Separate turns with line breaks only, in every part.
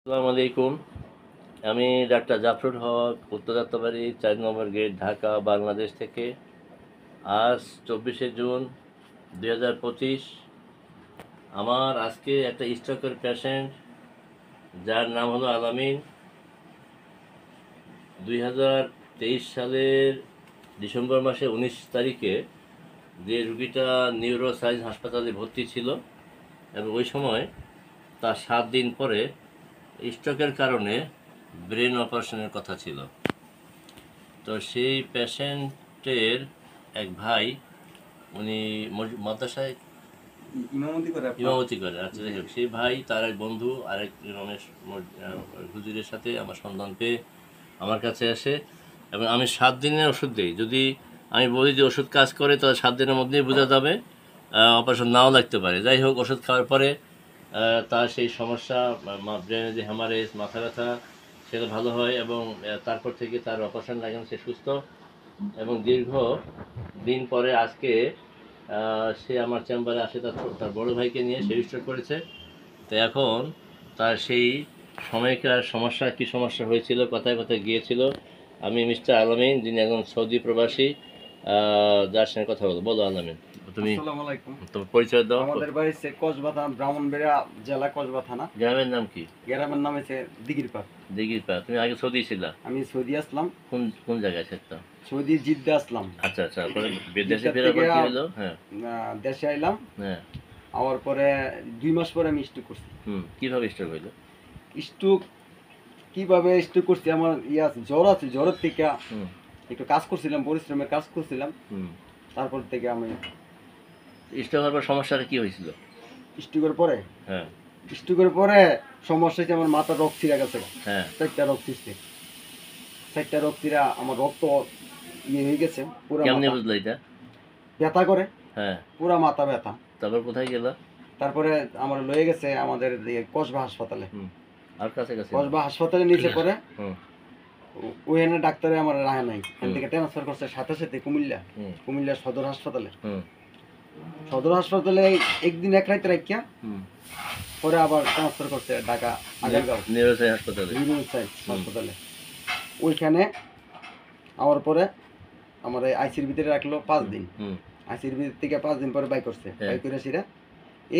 আসসালামু আলাইকুম। আমি ডাক্তার জাফরুল হক, উত্তর যাত্রাবাড়ি ৪ নম্বর গেট, ঢাকা, বাংলাদেশ থেকে। আজ ২৪শে জুন ২০২৫। আমার আজকে একটা স্ট্রোকের পেশেন্ট, যার নাম হলো আলামিন। ২০২৩ সালের ডিসেম্বর মাসে ১৯ তারিখে যে রুগীটা নিউরো সায়েন্স হাসপাতালে ভর্তি ছিল, এবং ওই সময় তার ৭ দিন পরে স্ট্রোকের কারণে ব্রেন অপারেশনের কথা ছিল। তো সেই পেশেন্টের এক ভাই, উনি মাদ্রাসায় ইমামতি করে। আচ্ছা, যাই হোক, সেই ভাই তার এক বন্ধু আরেক রমেশ হুজুরের সাথে আমার সন্ধান পেয়ে আমার কাছে আসে, এবং আমি ৭ দিনের ওষুধ দিই। যদি আমি বলি যে ওষুধ কাজ করে, তাহলে ৭ দিনের মধ্যেই বোঝা যাবে, অপারেশন নাও লাগতে পারে। যাই হোক, ওষুধ খাওয়ার পরে তার সেই সমস্যা, ব্রেনে যে হ্যামারেজ, মাথা ব্যথা, সেটা ভালো হয়, এবং তারপর থেকে তার অপারেশন লাগেন, সে সুস্থ। এবং দীর্ঘ দিন পরে আজকে সে আমার চেম্বারে আসে, তার বড় ভাইকে নিয়ে। সে রেজিস্টার করেছে। তো এখন তার সেই সময়কার সমস্যা, কী সমস্যা হয়েছিল, কথায় কথায় গিয়েছিল, আমি মিস্টার আলামিন, যিনি একজন সৌদি প্রবাসী, যার সঙ্গে কথা বলো। বলো আলামিন, তুমি
আসসালামু আলাইকুম।
তোমার পরিচয় দাও।
আমাদের বাড়ি হচ্ছে কসবা, ব্রাহ্মণবাড়িয়া জেলা, কসবা থানা।
গ্রামের নাম কি?
গ্রামের নাম হচ্ছে দিঘিরপাড়।
দিঘিরপাড়। তুমি আগে সৌদি ছিলা?
আমি সৌদি আসলাম।
কোন কোন জায়গায় থাকতাম?
সৌদি জিদ্দা আসলাম।
আচ্ছা আচ্ছা, পরে বিদেশে ফেরার পর কি হলো? হ্যাঁ,
দেশে আইলাম।
হ্যাঁ।
আওয়ার পরে 2 মাস পরে আমি স্ট্রোক করছি।
কিভাবে স্ট্রোক হইলো?
স্ট্রোক কিভাবে স্ট্রোক করছি, আমার জ্বর আছে, জ্বরের থেকে একটু কাজ করছিলাম, পরিশ্রমের কাজ করছিলাম। তারপর থেকে আমি
স্ট্রোক হওয়ার পর সমস্যাটা কি হয়েছিল?
স্ট্রোকের পরে
হ্যাঁ,
স্ট্রোকের পরে সমস্যা হচ্ছে আমার মাথার রক্ত ছিঁড়ে গেছে।
হ্যাঁ।
4টা রক্ত ছিঁড়ছে। 4টা রক্ত ছিঁড়া আমার রক্ত ইয়ে হয়ে গেছে পুরো।
কেমনে বুঝলো এটা?
ব্যথা করে,
হ্যাঁ।
পুরো মাথা ব্যথা।
তারপর কোথায় গেল?
তারপরে আমার লয়ে গেছে আমাদের কসবা হাসপাতালে।
আর কাছে কাছে
কসবা হাসপাতালে নিচে পরে ওখানে ডাক্তারে আমার রাহে নাই, এখান থেকে ট্রান্সফার করছে সাথে সাথে কুমিল্লা সদর হাসপাতালে। সদর হাসপাতালে একদিন এক রাত রাখিয়া পরে আবার ট্রান্সফার করছে ঢাকা আগারগাঁও
নিউরোসাই হাসপাতালে।
হাসপাতালে। ওইখানে আওয়ার পরে আমার আইসির ভিতরে রাখলো 5 দিন। আইসির ভিতর থেকে 5 দিন পরে বাই করছে। বাই করে সেটা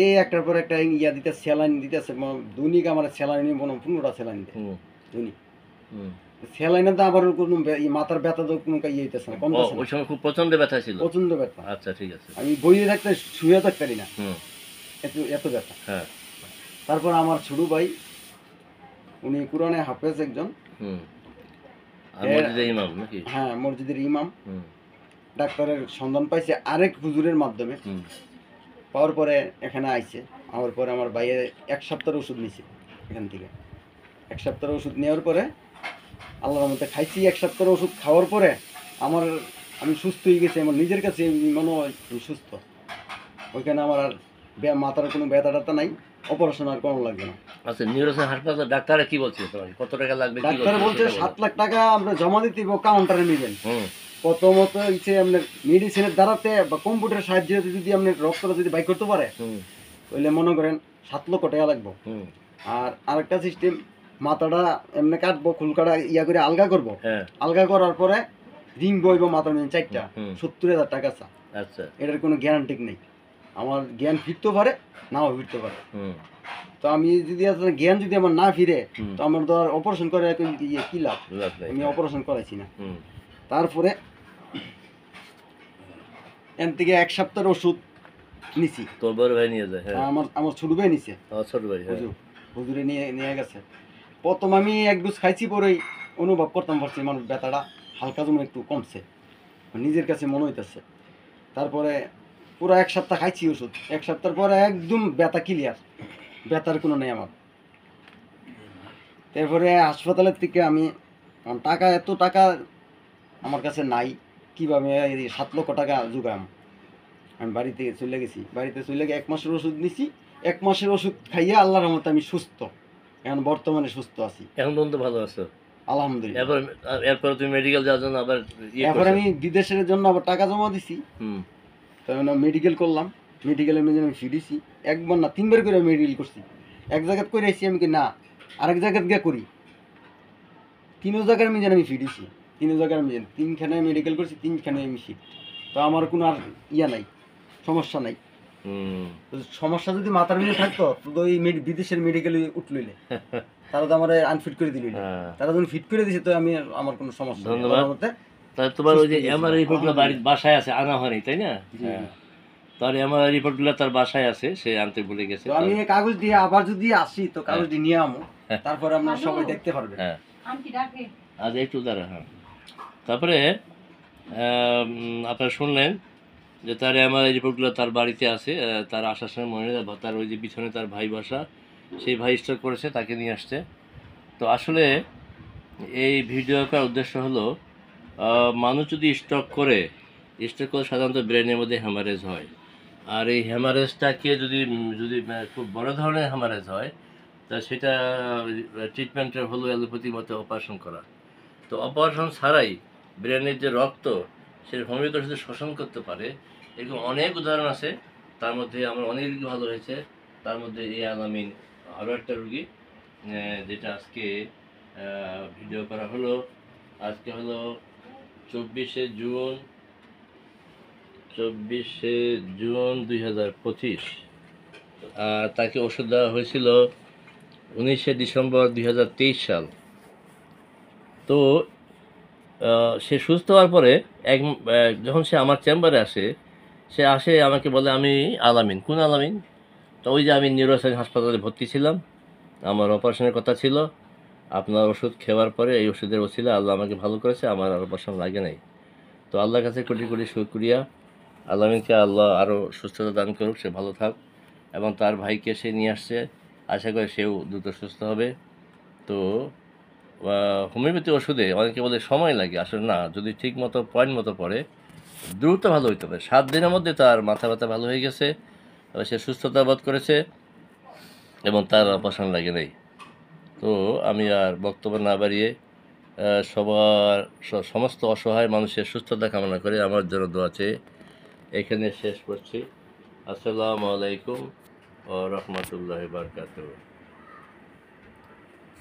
এই একটার পর একটা ইয়া দিতে, স্যালাইন দিতেছে। দৈনিক আমার স্যালাইন 15টা স্যালাইন দেয় দৈনিক। স্যালাইনে তো আবার কোনো মাথার ব্যথা তো কোনো ইয়ে হইতেছে না, কমতেছে না।
ওই সময় খুব প্রচন্ড ব্যথা ছিল? প্রচন্ড ব্যথা। আচ্ছা, ঠিক আছে।
আমি বইয়ে থাকতে, শুয়ে থাকতে পারি না, এত ব্যথা।
হ্যাঁ।
তারপর আমার ছোট ভাই, উনি কোরআনে হাফেজ একজন,
মসজিদের ইমাম নাকি?
হ্যাঁ, মসজিদের ইমাম। ডাক্তারের সন্ধান পাইছে আরেক হুজুরের মাধ্যমে। পাওয়ার পরে এখানে আইছে। আমার পরে আমার ভাইয়ে 1 সপ্তাহের ওষুধ নিয়েছে এখান থেকে। 1 সপ্তাহের ওষুধ নেওয়ার পরে আল্লাহর রহমতে খাইছি। 1 সপ্তাহের ওষুধ খাওয়ার পরে আমি সুস্থ হয়ে গেছি। আমার নিজের কাছে মনে হয় আমি সুস্থ। ওইখানে আমার আর মাথার কোনো ব্যথা ট্যাথা নাই, অপারেশন আর কোনো লাগবে না।
আচ্ছা, নিউরোসাই হাসপাতাল ডাক্তারে কি বলছে, কত টাকা লাগবে?
ডাক্তার বলছে 7 লাখ টাকা আমরা জমা দিতে হবে, কাউন্টারে নেবেন। প্রথমত হচ্ছে আপনার মেডিসিনের দ্বারাতে বা কম্পিউটারের সাহায্যে যদি আপনি রক্তটা যদি বাই করতে পারে, তাহলে মনে করেন 7 লক্ষ টাকা লাগবে। আর আরেকটা সিস্টেম, মাথাটা এমনি কাটবো, খুলকাটা ইয়া করে আলগা করবো। আলগা করার পরে রিং বইব মাথার মধ্যে 4টা, 70,000 টাকা চা। আচ্ছা, এটার কোনো গ্যারান্টি নেই। আমার জ্ঞান ফিরতে পারে, নাও ফিরতে পারে। তো আমি যদি জ্ঞান যদি আমার না ফিরে, তো আমার তো আর অপারেশন করে কি লাভ? আমি অপারেশন করাইছি না। তারপরে এন থেকে 1 সপ্তাহের ওষুধ নিছি।
তোর বড় ভাই নিয়ে যায়?
আমার ছোট ভাই নিছে।
ছোট ভাই
হুজুরে নিয়ে গেছে। প্রথম আমি 1 ডোজ খাইছি, পরেই অনুভব করতাম পারছি মানুষ ব্যথাটা হালকা যেমন একটু কমছে, নিজের কাছে মনে হইতেছে। তারপরে পুরো 1 সপ্তাহ খাইছি ওষুধ। 1 সপ্তাহ পরে একদম ব্যথা ক্লিয়ার, ব্যথার কোনো নেই আমার। তারপরে হাসপাতালের থেকে আমি এত টাকা আমার কাছে নাই, কীভাবে 7 লক্ষ টাকা জোগাম। আমি বাড়িতে চলে গেছি। বাড়িতে চলে গিয়ে 1 মাসের ওষুধ নিছি। 1 মাসের ওষুধ খাইয়ে আল্লাহর রহমতে আমি সুস্থ, এখন বর্তমানে সুস্থ আছি।
এখন পর্যন্ত ভালো আছো?
আলহামদুলিল্লাহ।
এরপর তুমি মেডিকেল যাওয়ার জন্য আবার
এরপর আমি বিদেশের জন্য আবার টাকা জমা দিছি। তখন মেডিকেল করলাম। মেডিকেলের মধ্যে আমি ফি দিছি 1 বার না 3 বার করে মেডিকেল করছি। এক জায়গায় করে আসছি আমি কি না, আরেক জায়গায় গিয়ে করি, 3 জায়গায় আমি আমি ফিট হয়েছি, 3 জায়গায় আমি 3খানে মেডিকেল করছি, 3খানে আমি ফিট। তো আমার কোনো আর নাই, সমস্যা নাই। তো সমস্যা যদি মাথার ভিতরে থাকতো তো ওই বিদেশের মেডিকেলে উঠলইলে তারা তো আমার আনফিট করে দিল, তারা যখন ফিট করে দিছে তো আমি আমার কোনো সমস্যা নেই।
ধন্যবাদ। তাহলে তোমার ওই যে আমার রিপোর্টগুলো বাড়ির বাসায় আছে, আনা হয়নি তাই না? তার আমার রিপোর্টগুলো তার বাসায় আছে, সে আনতে ভুলে গেছে।
তো আমি কাগজ দিয়ে আবার যদি আসি তো কাগজ দিয়ে নিয়ে আমো, তারপরে আপনারা সবাই দেখতে পারবেন।
হ্যাঁ আজ একটু দাঁড়া। হ্যাঁ, তারপরে আপনারা শুনলেন যে তার আমার রিপোর্টগুলো তার বাড়িতে আছে। তার আসার সময় মনে হয় তার ওই যে পিছনে তার ভাই বাসা, সেই ভাই স্টক করেছে, তাকে নিয়ে আসছে। তো আসলে এই ভিডিও করার উদ্দেশ্য হলো মানুষ যদি স্টক করে সাধারণত ব্রেনের মধ্যে হ্যামারেজ হয়। আর এই হ্যামারেজটাকে যদি যদি খুব বড় ধরনের হ্যামারেজ হয় তা সেটা ট্রিটমেন্টের হলো অ্যালোপ্যাথির মতো অপারেশন করা। তো অপারেশন ছাড়াই ব্রেনের যে রক্ত সেটা হোমিওপ্যাথির সাথে শোষণ করতে পারে, এরকম অনেক উদাহরণ আছে। তার মধ্যে আমার অনেক রুগী ভালো হয়েছে, তার মধ্যে এই আলামিন আরও একটা রুগী, যেটা আজকে ভিডিও করা হলো। আজকে হলো 24শে জুন 2025। আর তাকে ওষুধ দেওয়া হয়েছিল 19শে ডিসেম্বর 2023 সাল। তো সে সুস্থ হওয়ার পরে যখন সে আমার চেম্বারে আসে আমাকে বলে, আমি আলামিন। কোন আলামিন? তো ওই যে আমি নিউরোসার্জন হাসপাতালে ভর্তি ছিলাম, আমার অপারেশনের কথা ছিল, আপনার ওষুধ খাওয়ার পরে এই ওষুধের ওসিলা আল্লাহ আমাকে ভালো করেছে, আমার আর অপারেশন লাগে নাই। তো আল্লাহর কাছে কোটি কোটি শুকরিয়া। আলামিনকে আল্লাহ আরও সুস্থতা দান করুক, সে ভালো থাক, এবং তার ভাইকে সে নিয়ে আসছে, আশা করে সেও দ্রুত সুস্থ হবে। তো হোমিওপ্যাথি ওষুধে অনেকে বলে সময় লাগে, আসলে না, যদি ঠিক মতো পয়েন্ট মতো পড়ে দ্রুত ভালো হইতে হবে। 7 দিনের মধ্যে তার মাথা ব্যথা ভালো হয়ে গেছে, সে সুস্থতা বোধ করেছে এবং তার অপারেশন লাগে নাই। তো আমি আর বক্তব্য না বাড়িয়ে সমস্ত অসহায় মানুষের সুস্থতা কামনা করে আমার জন্য দোয়া চেয়ে এখানে শেষ করছি। আসসালামু আলাইকুম ওয়া রাহমাতুল্লাহি ওয়া বারাকাতুহু।